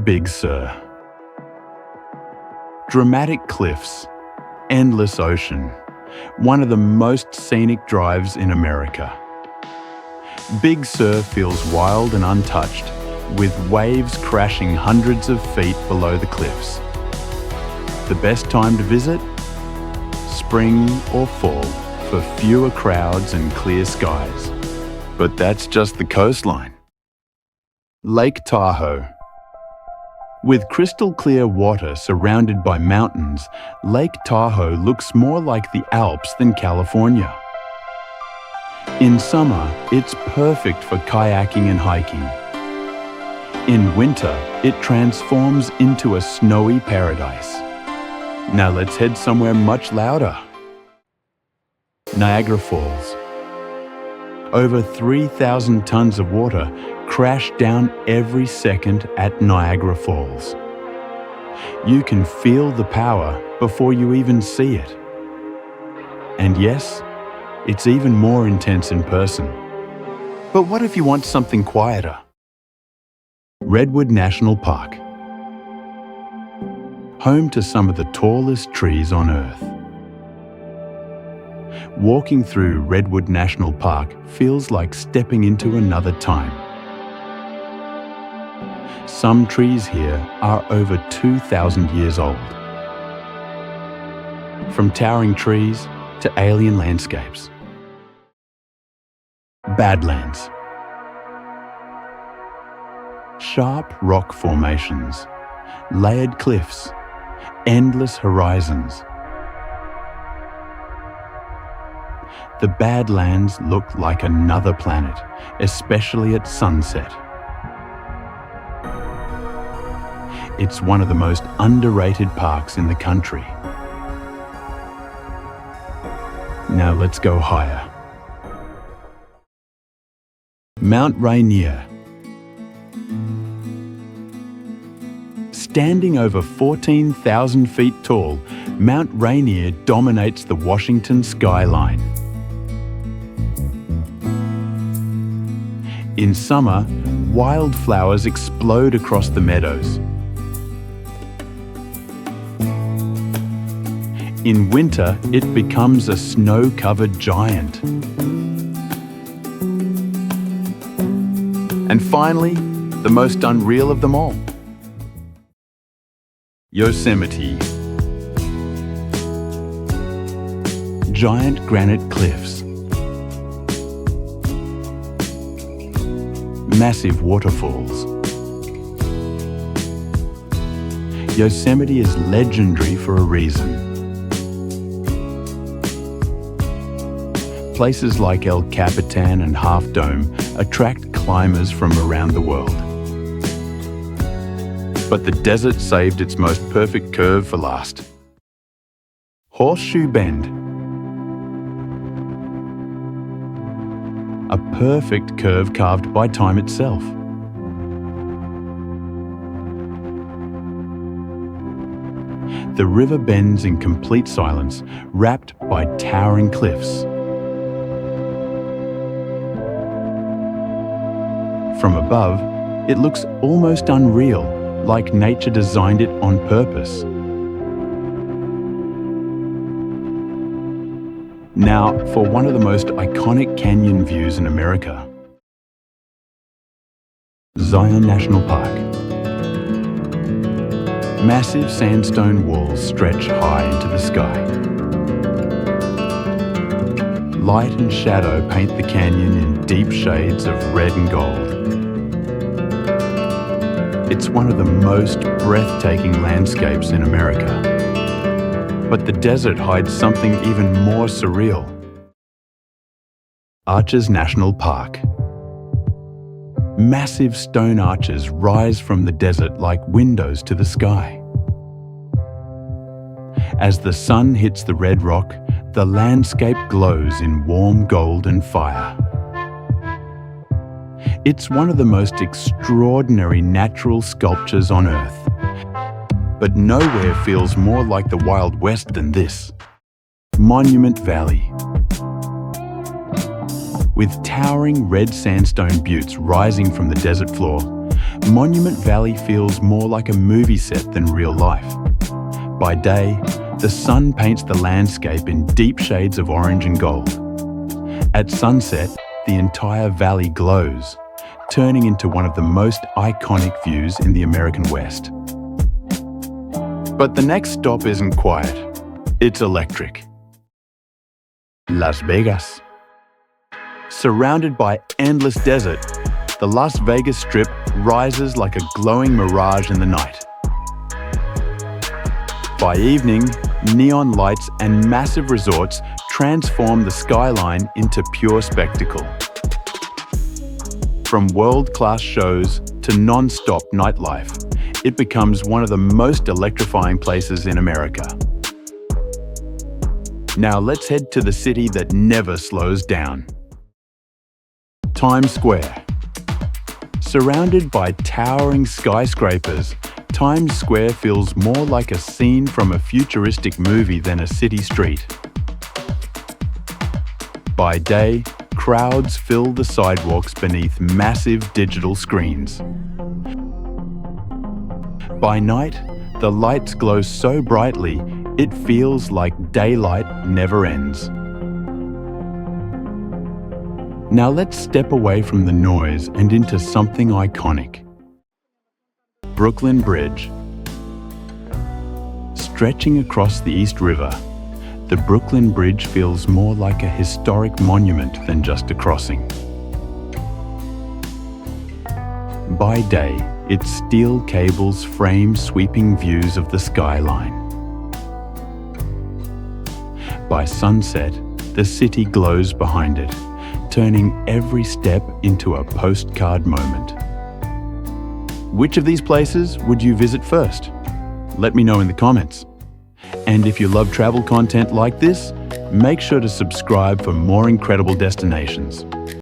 Big Sur. Dramatic cliffs, endless ocean, one of the most scenic drives in America. Big Sur feels wild and untouched, with waves crashing hundreds of feet below the cliffs. The best time to visit? Spring or fall, for fewer crowds and clear skies. But that's just the coastline. Lake Tahoe. With crystal clear water surrounded by mountains, Lake Tahoe looks more like the Alps than California. In summer, it's perfect for kayaking and hiking. In winter, it transforms into a snowy paradise. Now let's head somewhere much louder. Niagara Falls. Over 3,000 tons of water crash down every second at Niagara Falls. You can feel the power before you even see it. And yes, it's even more intense in person. But what if you want something quieter? Redwood National Park. Home to some of the tallest trees on Earth. Walking through Redwood National Park feels like stepping into another time. Some trees here are over 2,000 years old. From towering trees to alien landscapes. Badlands. Sharp rock formations, layered cliffs, endless horizons. The Badlands look like another planet, especially at sunset. It's one of the most underrated parks in the country. Now let's go higher. Mount Rainier. Standing over 14,000 feet tall, Mount Rainier dominates the Washington skyline. In summer, wildflowers explode across the meadows. In winter, it becomes a snow-covered giant. And finally, the most unreal of them all. Yosemite. Giant granite cliffs. Massive waterfalls. Yosemite is legendary for a reason. Places like El Capitan and Half Dome attract climbers from around the world. But the desert saved its most perfect curve for last. Horseshoe Bend. A perfect curve carved by time itself. The river bends in complete silence, wrapped by towering cliffs. From above, it looks almost unreal, like nature designed it on purpose. Now, for one of the most iconic canyon views in America. Zion National Park. Massive sandstone walls stretch high into the sky. Light and shadow paint the canyon in deep shades of red and gold. It's one of the most breathtaking landscapes in America. But the desert hides something even more surreal. Arches National Park. Massive stone arches rise from the desert like windows to the sky. As the sun hits the red rock, the landscape glows in warm gold and fire. It's one of the most extraordinary natural sculptures on Earth. But nowhere feels more like the Wild West than this. Monument Valley. With towering red sandstone buttes rising from the desert floor, Monument Valley feels more like a movie set than real life. By day, the sun paints the landscape in deep shades of orange and gold. At sunset, the entire valley glows, turning into one of the most iconic views in the American West. But the next stop isn't quiet. It's electric. Las Vegas. Surrounded by endless desert, the Las Vegas Strip rises like a glowing mirage in the night. By evening, neon lights and massive resorts transform the skyline into pure spectacle. From world-class shows to non-stop nightlife, it becomes one of the most electrifying places in America. Now let's head to the city that never slows down. Times Square. Surrounded by towering skyscrapers, Times Square feels more like a scene from a futuristic movie than a city street. By day, crowds fill the sidewalks beneath massive digital screens. By night, the lights glow so brightly, it feels like daylight never ends. Now let's step away from the noise and into something iconic. Brooklyn Bridge. Stretching across the East River, the Brooklyn Bridge feels more like a historic monument than just a crossing. By day, its steel cables frame sweeping views of the skyline. By sunset, the city glows behind it, turning every step into a postcard moment. Which of these places would you visit first? Let me know in the comments. And if you love travel content like this, make sure to subscribe for more incredible destinations.